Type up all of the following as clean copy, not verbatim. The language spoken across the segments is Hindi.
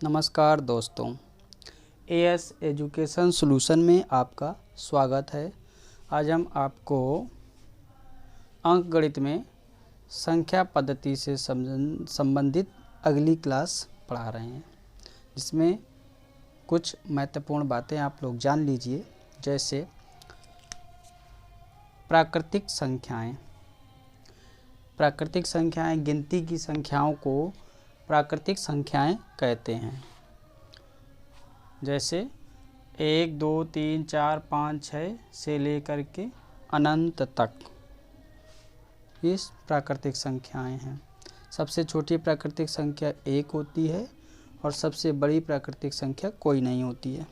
नमस्कार दोस्तों, एएस एजुकेशन सॉल्यूशन में आपका स्वागत है। आज हम आपको अंकगणित में संख्या पद्धति से संबंधित अगली क्लास पढ़ा रहे हैं, जिसमें कुछ महत्वपूर्ण बातें आप लोग जान लीजिए। जैसे प्राकृतिक संख्याएं। प्राकृतिक संख्याएं गिनती की संख्याओं को प्राकृतिक संख्याएं कहते हैं। जैसे 1, 2, 3, 4, 5, 6 से लेकर के अनंत तक इस प्राकृतिक संख्याएं हैं। सबसे छोटी प्राकृतिक संख्या 1 होती है और सबसे बड़ी प्राकृतिक संख्या कोई नहीं होती है।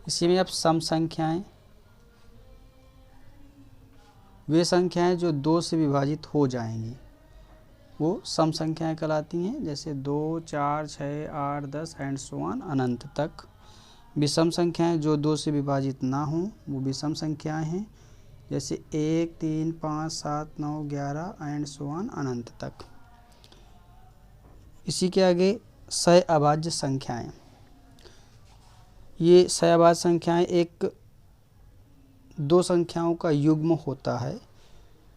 इसी में अब सम संख्याएं, वे संख्याएं जो 2 से विभाजित हो जाएंगी वो सम संख्याएं कहलाती हैं। जैसे 2, 4, 6, 8, 10 एंड सो ऑन अनंत तक। विषम संख्याएं जो 2 से विभाजित ना हों वो विषम संख्याएं हैं। जैसे 1, 3, 5, 7, 9, 11 एंड सो ऑन अनंत तक। इसी के आगे सह अभाज्य संख्याएं। ये सह अभाज्य संख्याएं एक दो संख्याओं का युग्म होता है।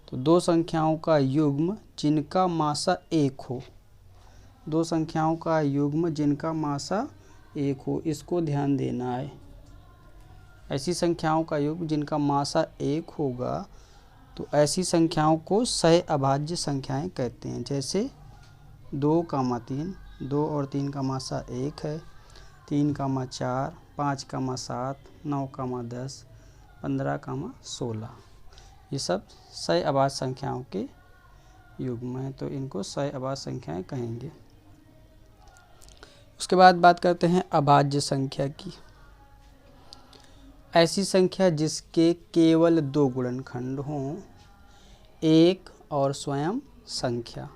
तो दो संख्याओं का युग्म जिनका मासा 1 हो, दो संख्याओं का युग्म जिनका मासा 1 हो, इसको ध्यान देना है। ऐसी संख्याओं का युग्म जिनका मासा 1 होगा तो ऐसी संख्याओं को सह अभाज्य संख्याएं कहते हैं। जैसे 2, 3, 2 और 3 का मासा 1 है, 3, 4, 5, 7, 9, 10, 15, 16। ये सब सह अभाज्य संख्याओं के युग्म हैं, तो इनको सह अभाज्य संख्याएं कहेंगे। उसके बाद बात करते हैं अभाज्य संख्या की। ऐसी संख्या जिसके केवल 2 गुणनखंड हों, एक और स्वयं संख्या,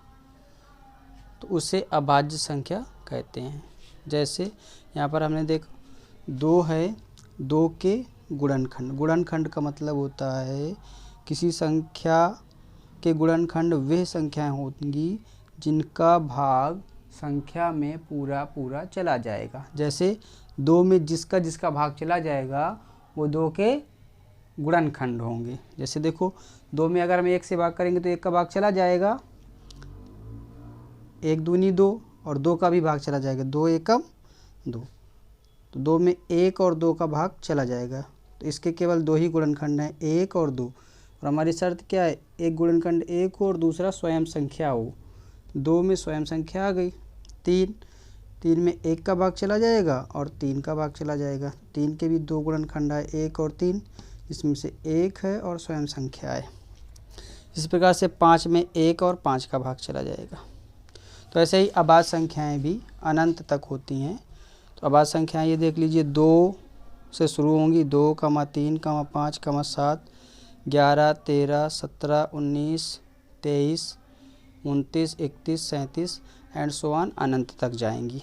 तो उसे अभाज्य संख्या कहते हैं। जैसे यहाँ पर हमने देखा 2 है, 2 के गुणनखंड। गुणनखंड का मतलब होता है किसी संख्या के गुणनखंड वे संख्याएं होंगी जिनका भाग संख्या में पूरा पूरा चला जाएगा। जैसे 2 में जिसका जिसका भाग चला जाएगा वो 2 के गुणनखंड होंगे। जैसे देखो 2 में अगर हम 1 से भाग करेंगे तो 1 का भाग चला जाएगा, 1 दूनी 2 और 2 का भी भाग चला जाएगा, 2 एकम 2। तो 2 में 1 और 2 का भाग चला जाएगा, तो इसके केवल 2 ही गुणनखंड हैं, 1 और 2। और हमारी शर्त क्या है? एक गुणनखंड 1 हो और दूसरा स्वयं संख्या हो। 2 में स्वयं संख्या आ गई। 3 में 1 का भाग चला जाएगा और 3 का भाग चला जाएगा। 3 के भी 2 गुणनखंड है, 1 और 3, जिसमें से 1 है और स्वयं संख्या है। इस प्रकार से 5 में 1 और 5 का भाग चला जाएगा। तो ऐसे ही अभाज्य संख्याएं भी अनंत तक होती हैं। तो अभाज्य संख्याएं ये देख लीजिए 2 से शुरू होंगी, 2, 3, 5, 7, 11, 13, 17, 19, 23, 29, 31, 37 एंड सो ऑन अनंत तक जाएंगी।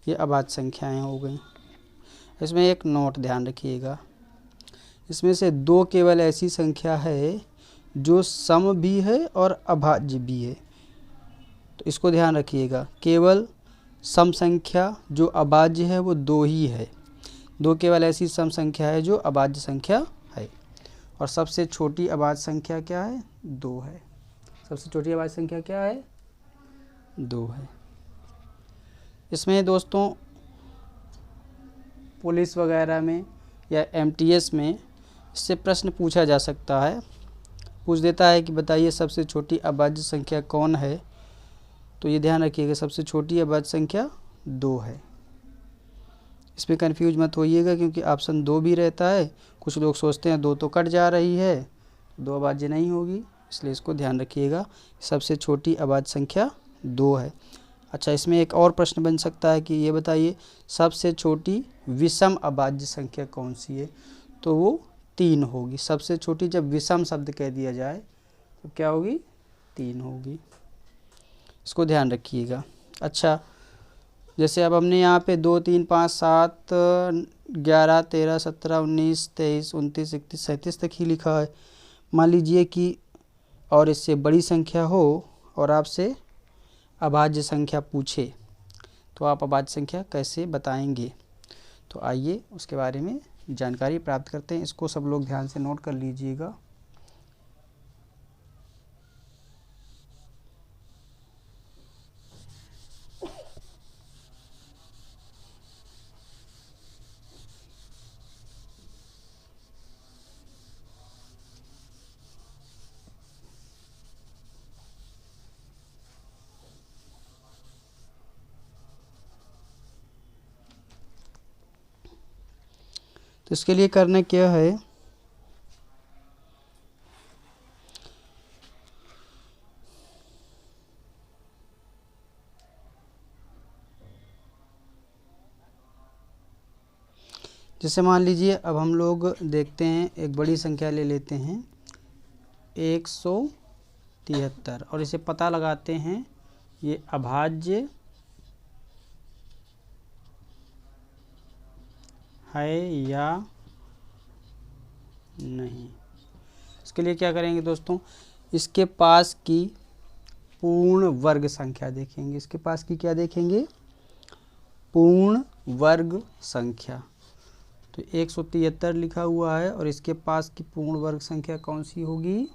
ये अभाज्य संख्याएं हो गई। इसमें एक नोट ध्यान रखिएगा, इसमें से 2 केवल ऐसी संख्या है जो सम भी है और अभाज्य भी है। तो इसको ध्यान रखिएगा, केवल सम संख्या जो अभाज्य है वो 2 ही है। 2 केवल ऐसी सम संख्या है जो अभाज्य संख्या है। और सबसे छोटी अभाज्य संख्या क्या है? 2 है। सबसे छोटी अभाज्य संख्या क्या है? 2 है। इसमें दोस्तों पुलिस वगैरह में या एमटीएस में इससे प्रश्न पूछा जा सकता है। पूछ देता है कि बताइए सबसे छोटी अभाज्य संख्या कौन है। तो ये ध्यान रखिएगा, सबसे छोटी अभाज्य संख्या 2 है। इसमें कंफ्यूज मत होइएगा, क्योंकि ऑप्शन 2 भी रहता है। कुछ लोग सोचते हैं 2 तो कट जा रही है, 2 अभाज्य नहीं होगी, इसलिए इसको ध्यान रखिएगा। सबसे छोटी अभाज्य संख्या 2 है। अच्छा, इसमें एक और प्रश्न बन सकता है कि ये बताइए सबसे छोटी विषम अभाज्य संख्या कौन सी है? तो वो 3 होगी। सबसे छोटी जब विषम शब्द कह दिया जाए तो क्या होगी? 3 होगी। इसको ध्यान रखिएगा। अच्छा, जैसे अब हमने यहाँ पे 2, 3, 5, 7, 11, 13, 17, 19, 23, 29, 31, 37 तक ही लिखा है। मान लीजिए कि और इससे बड़ी संख्या हो और आपसे अभाज्य संख्या पूछे, तो आप अभाज्य संख्या कैसे बताएंगे। तो आइए उसके बारे में जानकारी प्राप्त करते हैं। इसको सब लोग ध्यान से नोट कर लीजिएगा। तो इसके लिए करना क्या है, जैसे मान लीजिए अब हम लोग देखते हैं, एक बड़ी संख्या ले लेते हैं 173 और इसे पता लगाते हैं ये अभाज्य है या नहीं। इसके लिए क्या करेंगे दोस्तों, इसके पास की पूर्ण वर्ग संख्या देखेंगे। इसके पास की क्या देखेंगे, पूर्ण वर्ग संख्या। तो 173 लिखा हुआ है और इसके पास की पूर्ण वर्ग संख्या कौन सी होगी,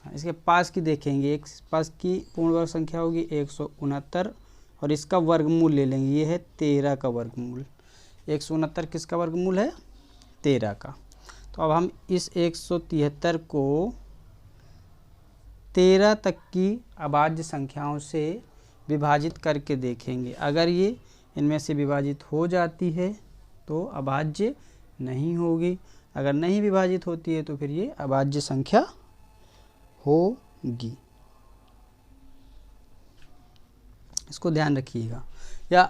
इसके पास की देखेंगे। एक पास की पूर्ण वर्ग संख्या होगी 169 और इसका वर्गमूल ले लेंगे, ये है 13 का वर्गमूल। 169 किसका वर्गमूल है, 13 का। तो अब हम इस 173 को 13 तक की अभाज्य संख्याओं से विभाजित करके देखेंगे। अगर ये इनमें से विभाजित हो जाती है तो अभाज्य नहीं होगी, अगर नहीं विभाजित होती है तो फिर ये अभाज्य संख्या होगी। इसको ध्यान रखिएगा। या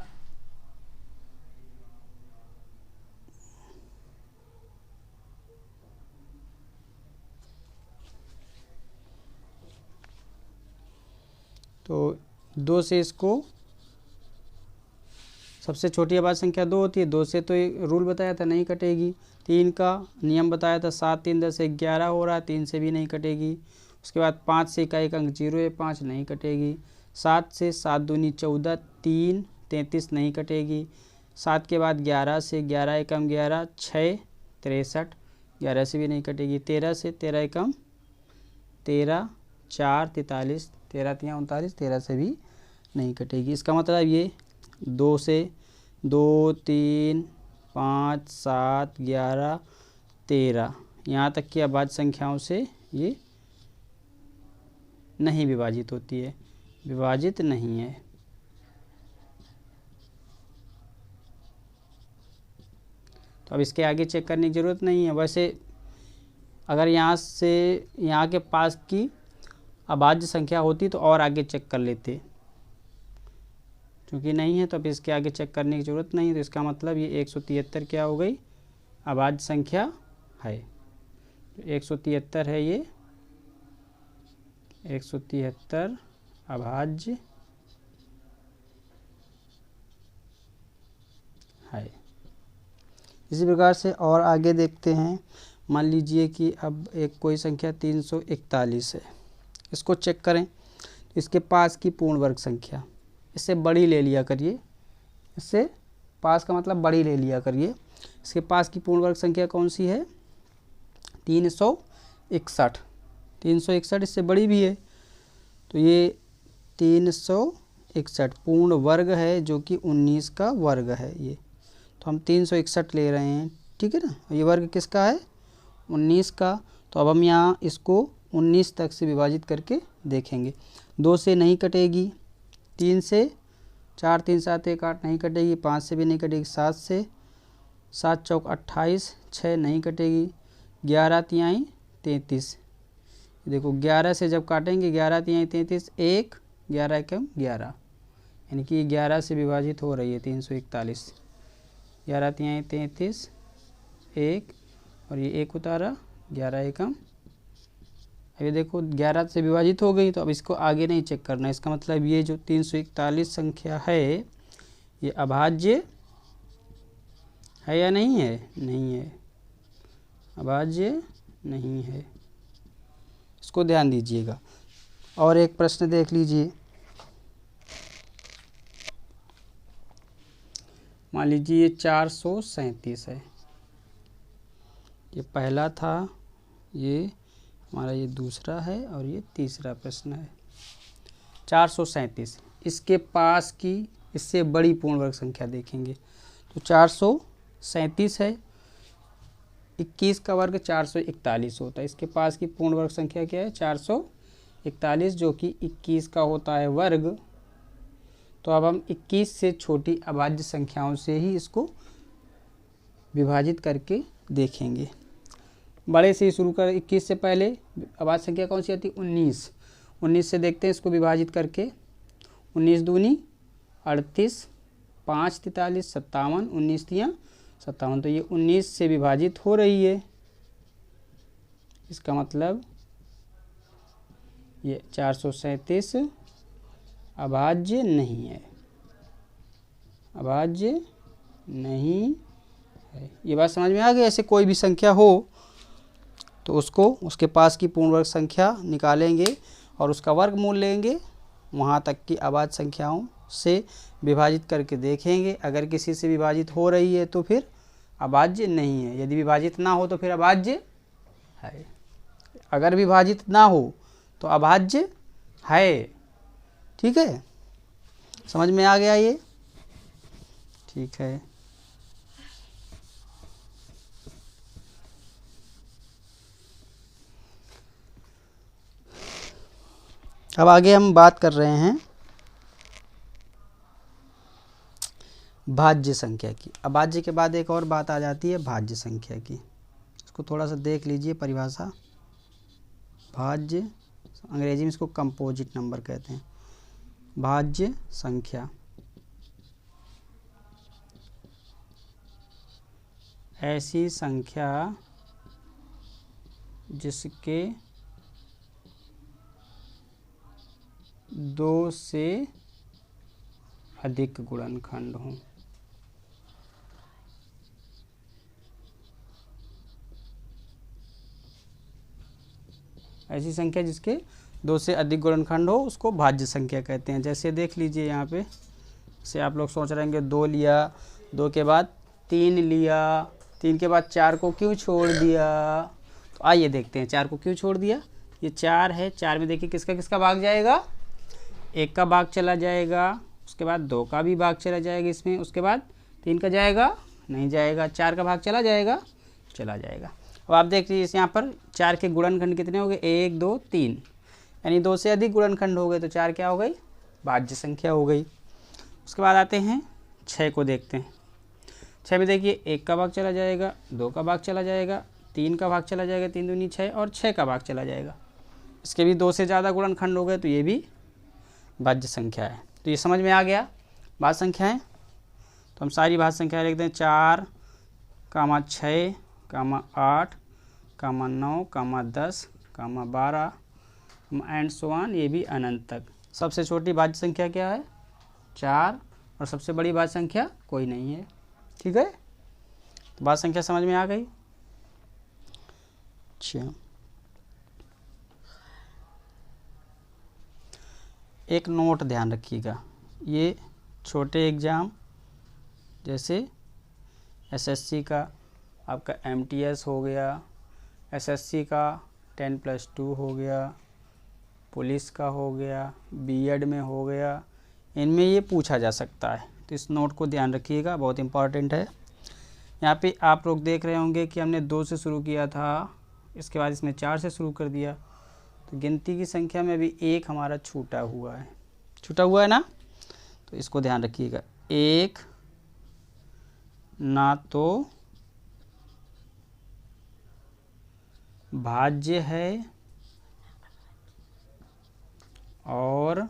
तो 2 से इसको, सबसे छोटी अभाज्य संख्या 2 होती है, 2 से तो एक रूल बताया था नहीं कटेगी। 3 का नियम बताया था, 7 3 10 11 हो रहा है, 3 से भी नहीं कटेगी। उसके बाद 5 से का एक अंक 0 है, 5 नहीं कटेगी। 7 से 7 दूनी 14, 3 33 नहीं कटेगी। 7 के बाद 11 से 11 एकम 11, 6 63, 11 से भी नहीं कटेगी। 13 से 13 एकम 13, 4 43, 13 3 39, 13 से भी नहीं कटेगी। इसका मतलब ये 2 से 2 3 5 7 11 13 यहाँ तक की अभाज्य संख्याओं से ये नहीं विभाजित होती है, विभाजित नहीं है। तो अब इसके आगे चेक करने की ज़रूरत नहीं है। वैसे अगर यहाँ से यहाँ के पास की अभाज्य संख्या होती तो और आगे चेक कर लेते, क्योंकि नहीं है तो अब इसके आगे चेक करने की ज़रूरत नहीं है। तो इसका मतलब ये 173 क्या हो गई, अभाज्य संख्या है। 173 है, ये 173 अभाज्य है। इसी प्रकार से और आगे देखते हैं। मान लीजिए कि अब एक कोई संख्या 341 है, इसको चेक करें। इसके पास की पूर्ण वर्ग संख्या, इससे बड़ी ले लिया करिए, इससे पास का मतलब बड़ी ले लिया करिए। इसके पास की पूर्ण वर्ग संख्या कौन सी है, 361। 361 इससे बड़ी भी है, तो ये 361 पूर्ण वर्ग है जो कि 19 का वर्ग है ये। तो हम 361 ले रहे हैं, ठीक है ना। ये वर्ग किसका है, 19 का। तो अब हम यहाँ इसको 19 तक से विभाजित करके देखेंगे। 2 से नहीं कटेगी, 3 से 4 3 7 1 8 नहीं कटेगी, 5 से भी नहीं कटेगी, 7 से 7 चौक 28, 6 नहीं कटेगी, 11 तिहाई 33। देखो 11 से जब काटेंगे 11 तिहाई 33, 1 11 एकम 11, यानी कि 11 से विभाजित हो रही है 341। 11 तिहाई 33, 1 और ये 1 उतारा, 11 एकम। अभी देखो 11 से विभाजित हो गई, तो अब इसको आगे नहीं चेक करना। इसका मतलब ये जो 341 संख्या है ये अभाज्य है या नहीं है, नहीं है, अभाज्य नहीं है। इसको ध्यान दीजिएगा। और एक प्रश्न देख लीजिए, मान लीजिए ये 437 है, ये पहला था, ये हमारा ये दूसरा है और ये तीसरा प्रश्न है। 437, इसके पास की इससे बड़ी पूर्ण वर्ग संख्या देखेंगे तो 437 है, 21 का वर्ग 441 होता है, इसके पास की पूर्ण वर्ग संख्या क्या है 441, जो कि 21 का होता है वर्ग। तो अब हम 21 से छोटी अभाज्य संख्याओं से ही इसको विभाजित करके देखेंगे। बड़े से ही शुरू कर, 21 से पहले अभाज्य संख्या कौन सी आती है 19, 19 से देखते हैं इसको विभाजित करके। 19 दूनी 38, 5 43 57, 19 तियाँ 57, तो ये 19 से विभाजित हो रही है, इसका मतलब ये 437 अभाज्य नहीं है, अभाज्य नहीं है। ये बात समझ में आ गई। ऐसे कोई भी संख्या हो तो उसको उसके पास की पूर्ण वर्ग संख्या निकालेंगे और उसका वर्गमूल लेंगे, वहाँ तक की अभाज्य संख्याओं से विभाजित करके देखेंगे। अगर किसी से विभाजित हो रही है तो फिर अभाज्य नहीं है, यदि विभाजित ना हो तो फिर अभाज्य है। अगर विभाजित ना हो तो अभाज्य है। ठीक है, समझ में आ गया ये? ठीक है। अब आगे हम बात कर रहे हैं भाज्य संख्या की। अभाज्य के बाद एक और बात आ जाती है भाज्य संख्या की। इसको थोड़ा सा देख लीजिए परिभाषा। भाज्य, अंग्रेजी में इसको कंपोजिट नंबर कहते हैं। भाज्य संख्या ऐसी संख्या जिसके 2 से अधिक गुणनखंड हों। ऐसी संख्या जिसके 2 से अधिक गुणनखंड हो उसको भाज्य संख्या कहते हैं। जैसे देख लीजिए यहाँ पे, से आप लोग सोच रहे हैं 2 लिया, 2 के बाद 3 लिया, 3 के बाद 4 को क्यों छोड़ दिया। तो आइए देखते हैं 4 को क्यों छोड़ दिया। ये 4 है, 4 में देखिए किसका किसका भाग जाएगा, 1 का भाग चला जाएगा, उसके बाद 2 का भी भाग चला जाएगा इसमें, उसके बाद 3 का जाएगा नहीं जाएगा, 4 का भाग चला जाएगा चला जाएगा। अब आप देख लीजिए यहाँ पर 4 के गुणनखंड कितने हो गए 1 2 3, यानी 2 से अधिक गुणनखंड हो गए तो 4 क्या हो गई भाज्य संख्या हो गई। उसके बाद आते हैं 6 को देखते हैं। 6 में देखिए 1 का भाग चला जाएगा, 2 का भाग चला जाएगा, 3 का भाग चला जाएगा, 3 दूनी 6, और 6 का भाग चला जाएगा। इसके भी 2 से ज़्यादा गुणनखंड हो गए तो ये भी भाज्य संख्या है। तो ये समझ में आ गया भाज्य संख्याएँ। तो हम सारी भाज्य संख्याएँ लिखते हैं 4, 6, 8, 9, 10, 12 एंड सो ऑन, ये भी अनंत तक। सबसे छोटी भाज्य संख्या क्या है 4, और सबसे बड़ी भाज्य संख्या कोई नहीं है। ठीक है, तो भाज्य संख्या समझ में आ गई। अच्छा, एक नोट ध्यान रखिएगा, ये छोटे एग्ज़ाम जैसे एसएससी का आपका एमटीएस हो गया, एसएससी का 10+2 हो गया, पुलिस का हो गया, बीएड में हो गया, इनमें ये पूछा जा सकता है। तो इस नोट को ध्यान रखिएगा, बहुत इंपॉर्टेंट है। यहाँ पे आप लोग देख रहे होंगे कि हमने 2 से शुरू किया था, इसके बाद इसमें 4 से शुरू कर दिया, तो गिनती की संख्या में भी 1 हमारा छूटा हुआ है ना। तो इसको ध्यान रखिएगा, 1 ना तो भाज्य है और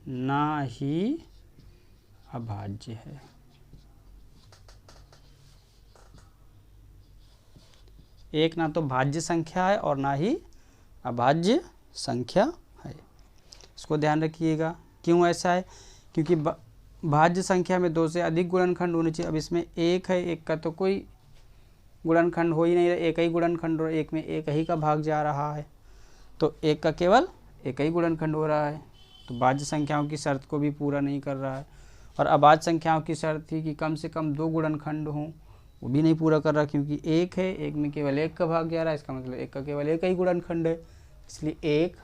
ना ही अभाज्य है। एक ना तो भाज्य संख्या है और ना ही अभाज्य संख्या है। इसको ध्यान रखिएगा। क्यों ऐसा है, क्योंकि भाज्य संख्या में 2 से अधिक गुणनखंड होने चाहिए। अब इसमें 1 है, 1 का तो कोई गुणनखंड हो ही नहीं रहा, एक ही गुणनखंड, और एक में एक ही का भाग जा रहा है, तो एक का केवल एक ही गुणनखंड हो रहा है, तो भाज्य संख्याओं की शर्त को भी पूरा नहीं कर रहा है। और अभाज्य संख्याओं की शर्त थी कि कम से कम 2 गुणनखंड हों, वो भी नहीं पूरा कर रहा, क्योंकि एक है, एक में केवल एक का भाग जा रहा है, इसका मतलब एक का केवल एक ही गुणनखंड है, इसलिए एक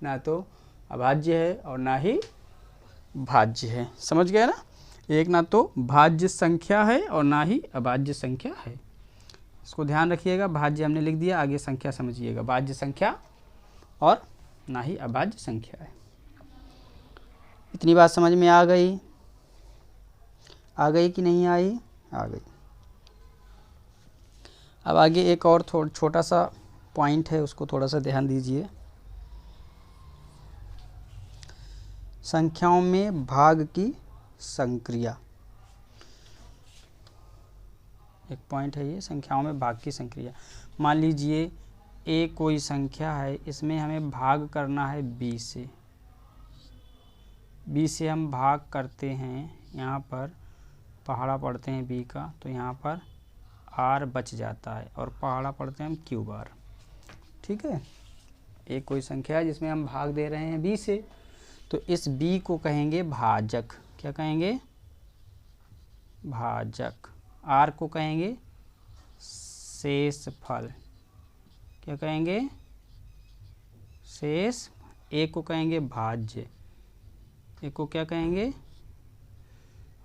ना तो अभाज्य है और ना ही भाज्य है। समझ गए ना, एक ना तो भाज्य संख्या है और ना ही अभाज्य संख्या है। इसको ध्यान रखिएगा, भाज्य हमने लिख दिया, आगे संख्या समझिएगा, भाज्य संख्या और ना ही अभाज्य संख्या है। इतनी बात समझ में आ गई? आ गई कि नहीं आई? आ गई। अब आगे एक और छोटा सा पॉइंट है, उसको थोड़ा सा ध्यान दीजिए। संख्याओं में भाग की संक्रिया, एक पॉइंट है ये, संख्याओं में भाग की संक्रिया। मान लीजिए ए कोई संख्या है, इसमें हमें भाग करना है बी से, बी से हम भाग करते हैं, यहाँ पर पहाड़ा पढ़ते हैं बी का, तो यहाँ पर आर बच जाता है और पहाड़ा पढ़ते हैं हम क्यू बार। ठीक है, एक कोई संख्या है जिसमें हम भाग दे रहे हैं बी से, तो इस बी को कहेंगे भाजक। क्या कहेंगे? भाजक। आर को कहेंगे शेषफल। क्या कहेंगे? शेष। ए को कहेंगे भाज्य, ए को क्या कहेंगे?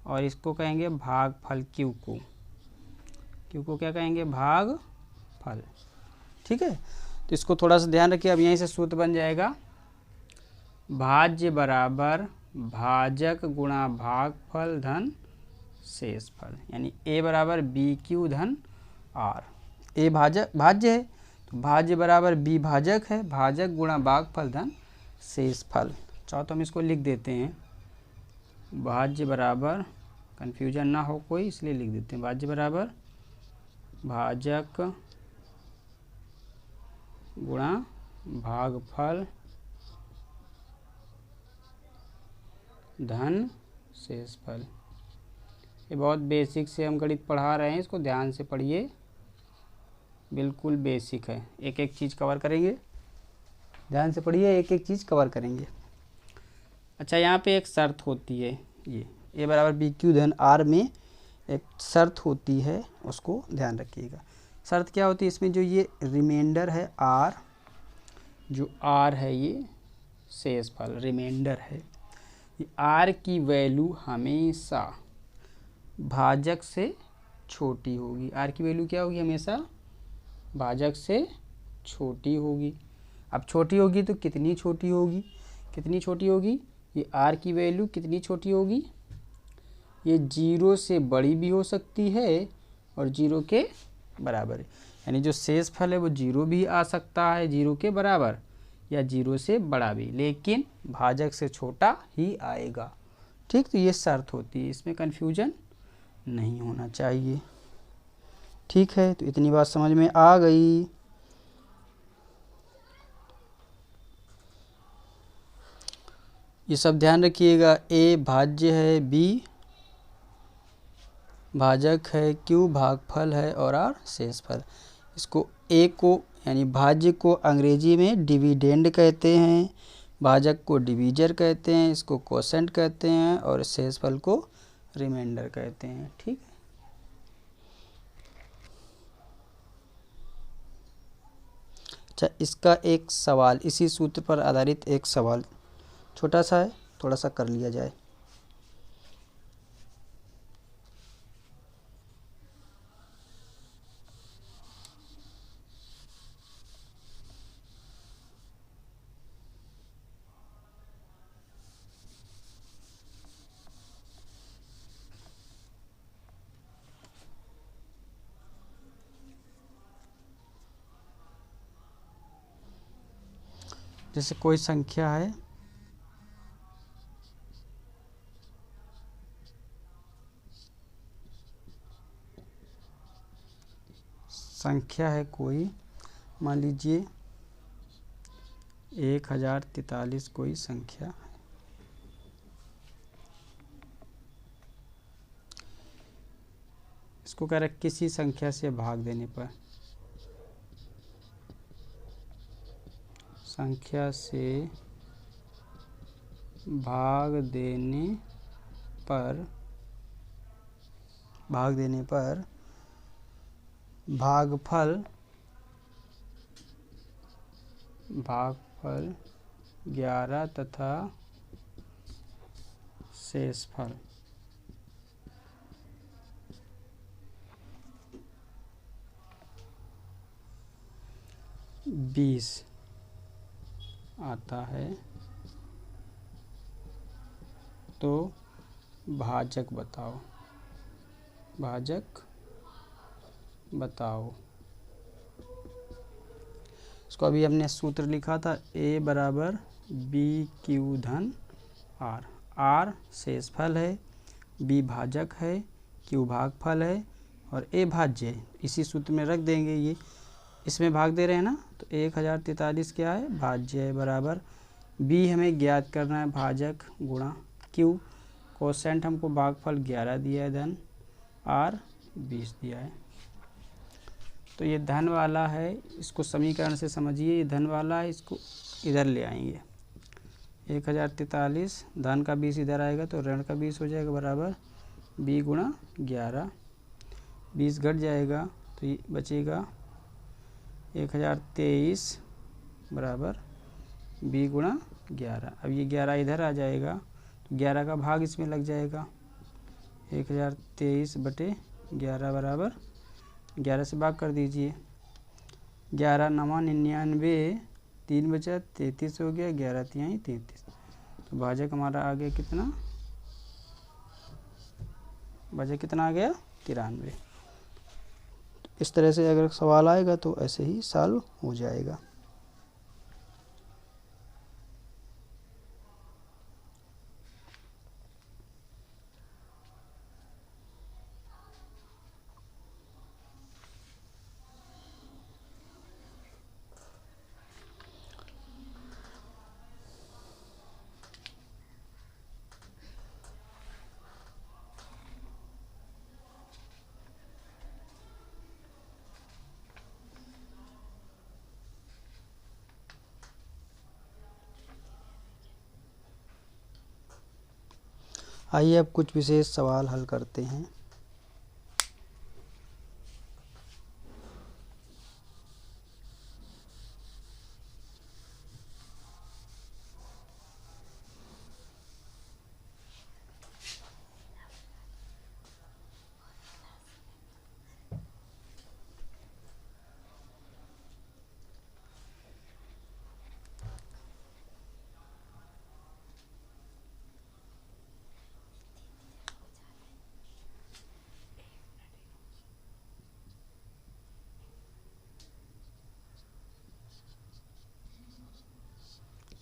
और इसको कहेंगे भागफल। क्यू को, क्यू को क्या कहेंगे? भागफल। ठीक है, तो इसको थोड़ा सा ध्यान रखिए। अब यहीं से सूत्र बन जाएगा, भाज्य बराबर भाजक गुणा भागफल धन शेषफल, यानी ए बराबर बी क्यू धन आर। ए भाज्य है, तो भाज्य बराबर बी भाजक है, भाजक गुणा भागफल धन शेषफल। चाहो तो हम इसको लिख देते हैं, भाज्य बराबर, कन्फ्यूजन ना हो कोई इसलिए लिख देते हैं, भाज्य बराबर भाजक गुणा भागफल धन शेषफल। ये बहुत बेसिक से हम गणित पढ़ा रहे हैं, इसको ध्यान से पढ़िए, बिल्कुल बेसिक है, एक एक चीज़ कवर करेंगे, ध्यान से पढ़िए, एक एक चीज़ कवर करेंगे। अच्छा, यहाँ पे एक शर्त होती है, ये ए बराबर बी क्यू धन आर में एक शर्त होती है, उसको ध्यान रखिएगा। शर्त क्या होती है इसमें? जो ये रिमाइंडर है आर, जो आर है ये शेषफल रिमाइंडर है, ये आर की वैल्यू हमेशा भाजक से छोटी होगी। आर की वैल्यू क्या होगी? हमेशा भाजक से छोटी होगी। अब छोटी होगी तो कितनी छोटी होगी? कितनी छोटी होगी? ये आर की वैल्यू कितनी छोटी होगी? ये 0 से बड़ी भी हो सकती है और 0 के बराबर है, यानी जो शेषफल है वो 0 भी आ सकता है, 0 के बराबर, या 0 से बड़ा भी, लेकिन भाजक से छोटा ही आएगा। ठीक, तो ये शर्त होती है, इसमें कन्फ्यूजन नहीं होना चाहिए। ठीक है, तो इतनी बात समझ में आ गई। ये सब ध्यान रखिएगा, ए भाज्य है, बी भाजक है, क्यू भागफल है और आर शेषफल। इसको ए को यानी भाज्य को अंग्रेजी में डिविडेंड कहते हैं, भाजक को डिवीजर कहते हैं, इसको कोसेंट कहते हैं और शेषफल को रिमाइंडर कहते हैं। ठीक है, अच्छा, इसका एक सवाल, इसी सूत्र पर आधारित एक सवाल छोटा सा है, थोड़ा सा कर लिया जाए। जैसे कोई संख्या है, संख्या है कोई, मान लीजिए 1043 कोई संख्या है। इसको कह रहा है किसी संख्या से भाग देने पर, संख्या से भाग देने पर भागफल 11 तथा शेषफल 20 आता है तो भाजक बताओ। इसको अभी हमने सूत्र लिखा था A बराबर BQ धन R। R शेषफल है, B भाजक है, Q भागफल है और A भाज्य है। इसी सूत्र में रख देंगे, ये इसमें भाग दे रहे हैं ना, तो 1043 क्या है, भाज्य है, बराबर B हमें ज्ञात करना है, भाजक गुणा Q, कोसेंट हमको भागफल 11 दिया है, धन R 20 दिया है। तो ये धन वाला है, इसको समीकरण से समझिए, ये धन वाला है, इसको इधर ले आएंगे। 1043 धन का 20 इधर आएगा तो ऋण का 20 हो जाएगा, बराबर B गुणा 11, 20 घट जाएगा तो ये बचेगा 1023 बराबर B गुणा 11। अब ये 11 इधर आ जाएगा तो 11 का भाग इसमें लग जाएगा, 1023 बटे 11 बराबर 11 से भाग कर दीजिए, 11 9 99, 3 बचा 33 हो गया, 11 तिहाई 33। तो भाजक हमारा आ गया कितना, भाजक कितना आ गया, 93। इस तरह से अगर सवाल आएगा तो ऐसे ही सॉल्व हो जाएगा। आइए अब कुछ विशेष सवाल हल करते हैं।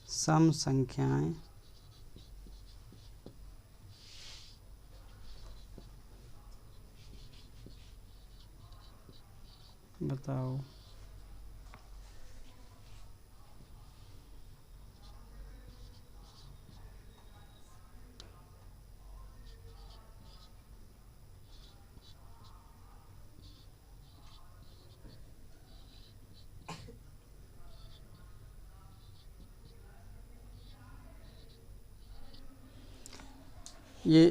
सम संख्याएं बताओ। ये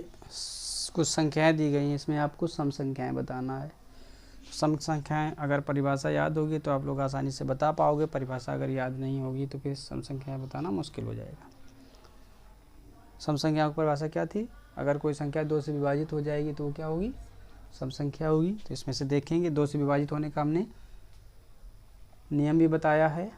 कुछ संख्याएं दी गई हैं, इसमें आपको सम संख्याएं बताना है। सम संख्याएं अगर परिभाषा याद होगी तो आप लोग आसानी से बता पाओगे, परिभाषा अगर याद नहीं होगी तो फिर सम संख्याएं बताना मुश्किल हो जाएगा। सम संख्याओं की परिभाषा क्या थी, अगर कोई संख्या 2 से विभाजित हो जाएगी तो वो क्या होगी, सम संख्या होगी। तो इसमें से देखेंगे 2 से विभाजित होने का हमने नियम भी बताया है।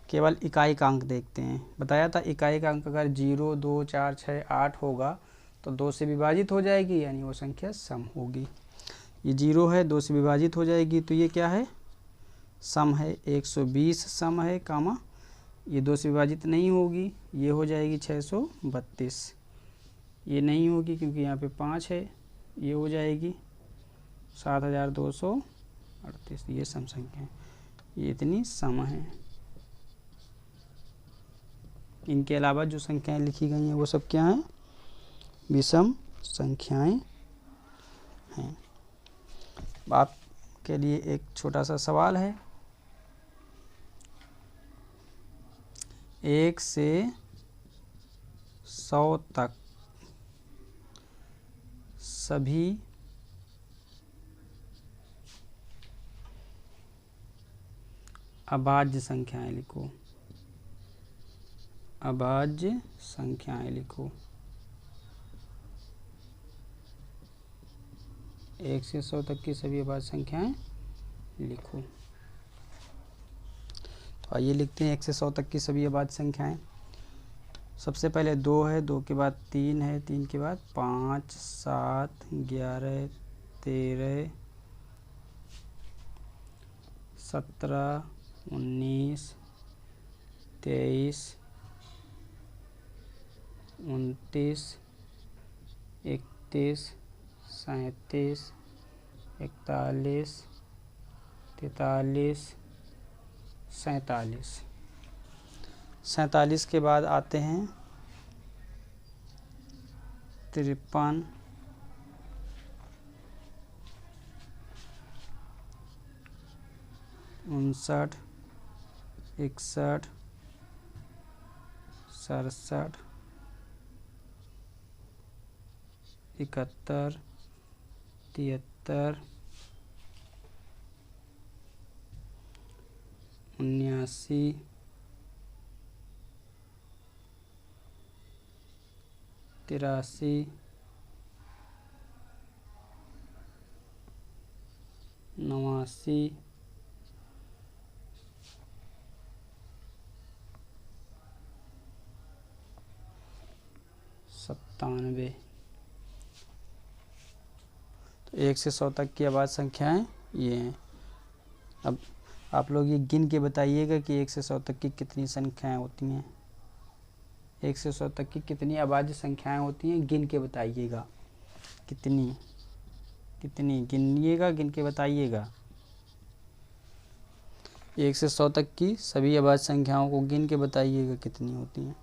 केवल इकाई का अंक देखते हैं, बताया था इकाई का अंक अगर 0 2 4 6 8 होगा तो 2 से विभाजित हो जाएगी, यानी वो संख्या सम होगी। ये 0 है, 2 से विभाजित हो जाएगी तो ये क्या है, सम है। 120 सम है, कामा ये 2 से विभाजित नहीं होगी, ये हो जाएगी 632। ये नहीं होगी क्योंकि यहाँ पे 5 है, ये हो जाएगी 7238। ये सम संख्या है, ये इतनी सम है। इनके अलावा जो संख्याएं लिखी गई हैं वो सब क्या हैं, विषम संख्याएं हैं। आपके लिए एक छोटा सा सवाल है। 1 से 100 तक सभी अभाज्य संख्याएं लिखो। अभाज्य संख्याएं लिखो। 1 से 100 तक की सभी अभाज्य संख्याएं लिखो। तो आइए लिखते हैं 1 से 100 तक की सभी अभाज्य संख्याएं। सबसे पहले 2 है, 2 के बाद 3 है, 3 के बाद 5, 7, 11, 13, 17, 19, 23, 29, 31, 37, 41, 43, 47। 47 के बाद आते हैं 53, 59, 61, 67, 71, 73, 79, 83, 89, 97। तो 1 से 100 तक की अभाज्य संख्याएं ये हैं। अब आप लोग ये गिन के बताइएगा कि 1 से 100 तक की कितनी संख्याएं होती हैं। 1 से 100 तक की कितनी अभाज्य संख्याएं होती हैं, गिन के बताइएगा। कितनी कितनी गिनिएगा, गिन के बताइएगा। 1 से 100 तक की सभी अभाज्य संख्याओं को गिन के बताइएगा कितनी होती हैं।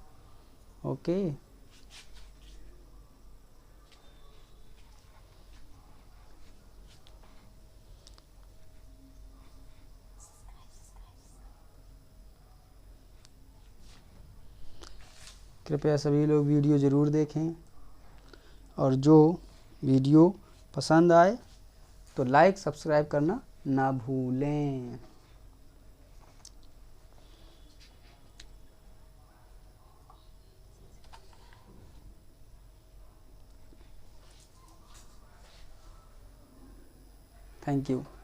ओके। कृपया सभी लोग वीडियो ज़रूर देखें, और जो वीडियो पसंद आए तो लाइक सब्सक्राइब करना ना भूलें। Thank you.